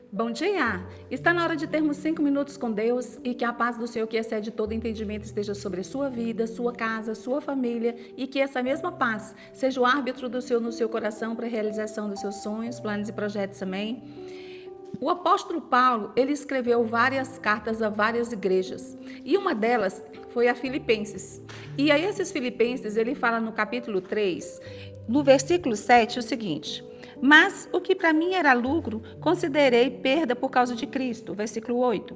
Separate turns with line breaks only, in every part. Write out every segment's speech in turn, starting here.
Bom dia! Está na hora de termos 5 minutos com Deus e que a paz do Senhor, que excede todo entendimento, esteja sobre a sua vida, sua casa, sua família e que essa mesma paz seja o árbitro do Senhor no seu coração para a realização dos seus sonhos, planos e projetos. Amém? O apóstolo Paulo, ele escreveu várias cartas a várias igrejas e uma delas foi a Filipenses. E a esses Filipenses, ele fala no capítulo 3, no versículo 7, o seguinte: mas o que para mim era lucro, considerei perda por causa de Cristo. Versículo 8.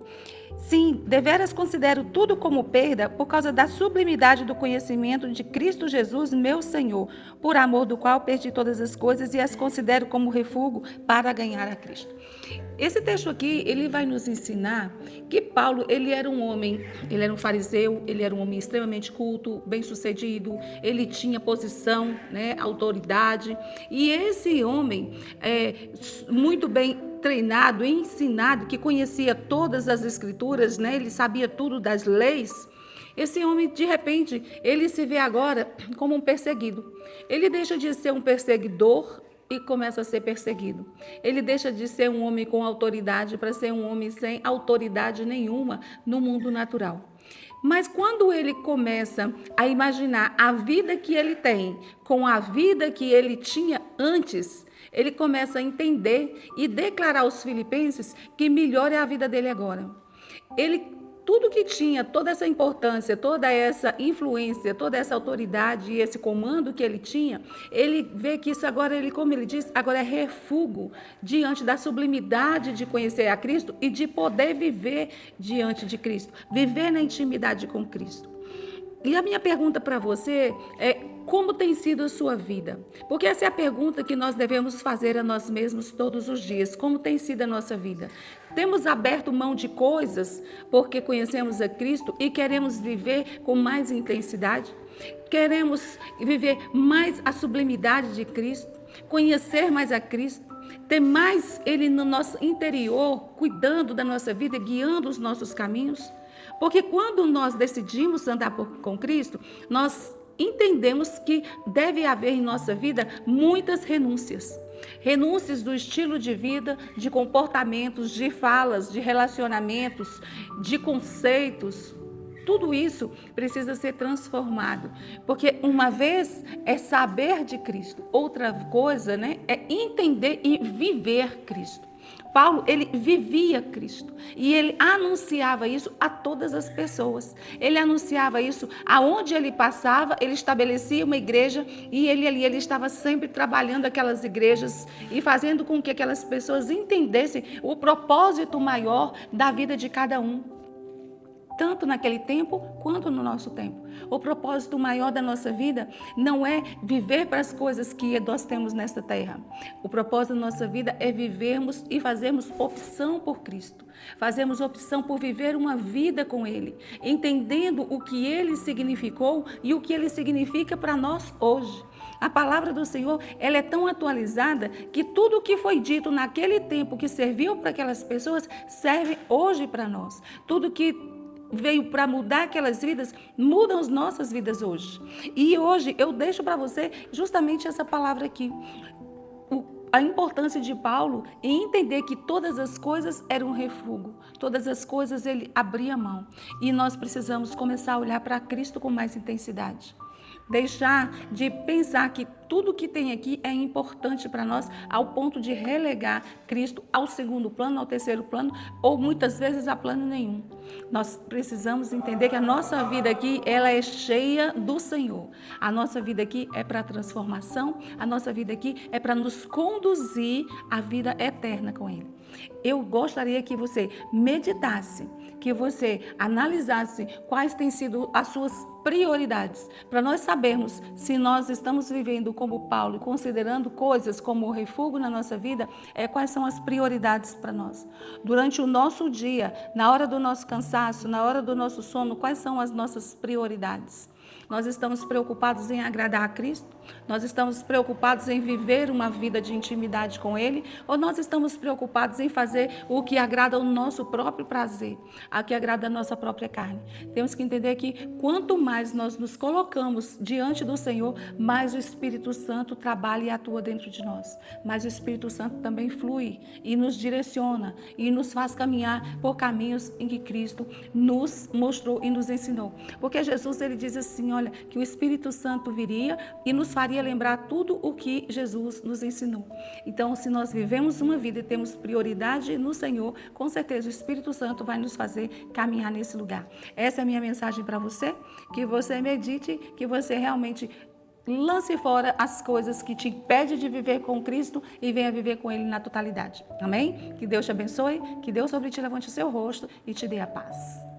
Sim, deveras considero tudo como perda por causa da sublimidade do conhecimento de Cristo Jesus, meu Senhor, por amor do qual perdi todas as coisas e as considero como refúgio para ganhar a Cristo. Esse texto aqui, ele vai nos ensinar que Paulo, ele era um fariseu, ele era um homem extremamente culto, bem-sucedido, ele tinha posição, autoridade, e esse homem, muito bem treinado, ensinado, que conhecia todas as escrituras, ele sabia tudo das leis. Esse homem, de repente, ele se vê agora como um perseguido. Ele deixa de ser um perseguidor e começa a ser perseguido. Ele deixa de ser um homem com autoridade para ser um homem sem autoridade nenhuma no mundo natural. Mas quando ele começa a imaginar a vida que ele tem com a vida que ele tinha antes, ele começa a entender e declarar aos filipenses que melhor é a vida dele agora. Tudo que tinha, toda essa importância, toda essa influência, toda essa autoridade e esse comando que ele tinha, ele vê que isso agora, como ele diz, agora é refúgio diante da sublimidade de conhecer a Cristo e de poder viver diante de Cristo, viver na intimidade com Cristo. E a minha pergunta para você é: como tem sido a sua vida? Porque essa é a pergunta que nós devemos fazer a nós mesmos todos os dias. Como tem sido a nossa vida? Temos aberto mão de coisas porque conhecemos a Cristo e queremos viver com mais intensidade? Queremos viver mais a sublimidade de Cristo? Conhecer mais a Cristo? Ter mais Ele no nosso interior, cuidando da nossa vida, guiando os nossos caminhos? Porque quando nós decidimos andar com Cristo, nós entendemos que deve haver em nossa vida muitas renúncias. Renúncias do estilo de vida, de comportamentos, de falas, de relacionamentos, de conceitos. Tudo isso precisa ser transformado. Porque uma vez é saber de Cristo, outra coisa, é entender e viver Cristo. Paulo, ele vivia Cristo e ele anunciava isso a todas as pessoas. Ele anunciava isso aonde ele passava, ele estabelecia uma igreja e ele estava sempre trabalhando aquelas igrejas e fazendo com que aquelas pessoas entendessem o propósito maior da vida de cada um. Tanto naquele tempo quanto no nosso tempo. O propósito maior da nossa vida não é viver para as coisas que nós temos nesta terra. O propósito da nossa vida é vivermos e fazermos opção por Cristo. Fazemos opção por viver uma vida com Ele, entendendo o que Ele significou e o que Ele significa para nós hoje. A palavra do Senhor, ela é tão atualizada que tudo o que foi dito naquele tempo que serviu para aquelas pessoas serve hoje para nós. Tudo que veio para mudar aquelas vidas, mudam as nossas vidas hoje. E hoje eu deixo para você justamente essa palavra aqui. A importância de Paulo em entender que todas as coisas eram um refúgio, todas as coisas ele abria mão. E nós precisamos começar a olhar para Cristo com mais intensidade. Deixar de pensar que tudo que tem aqui é importante para nós ao ponto de relegar Cristo ao segundo plano, ao terceiro plano, ou muitas vezes a plano nenhum. Nós precisamos entender que a nossa vida aqui, ela é cheia do Senhor. A nossa vida aqui é para transformação, a nossa vida aqui é para nos conduzir à vida eterna com Ele. Eu gostaria que você meditasse, que você analisasse quais têm sido as suas prioridades, para nós sabermos se nós estamos vivendo como Paulo, considerando coisas como refúgio na nossa vida, quais são as prioridades para nós. Durante o nosso dia, na hora do nosso cansaço, na hora do nosso sono, quais são as nossas prioridades? Nós estamos preocupados em agradar a Cristo? Nós estamos preocupados em viver uma vida de intimidade com Ele? Ou nós estamos preocupados em fazer o que agrada ao nosso próprio prazer, a que agrada a nossa própria carne? Temos que entender que quanto mais nós nos colocamos diante do Senhor, mais o Espírito Santo trabalha e atua dentro de nós. Mas o Espírito Santo também flui e nos direciona e nos faz caminhar por caminhos em que Cristo nos mostrou e nos ensinou. Porque Jesus, ele diz assim, olha, que o Espírito Santo viria e nos faria lembrar tudo o que Jesus nos ensinou. Então, se nós vivemos uma vida e temos prioridade no Senhor, com certeza o Espírito Santo vai nos fazer caminhar nesse lugar. Essa é a minha mensagem para você, que você medite, que você realmente lance fora as coisas que te impedem de viver com Cristo e venha viver com Ele na totalidade. Amém? Que Deus te abençoe, que Deus sobre ti levante o seu rosto e te dê a paz.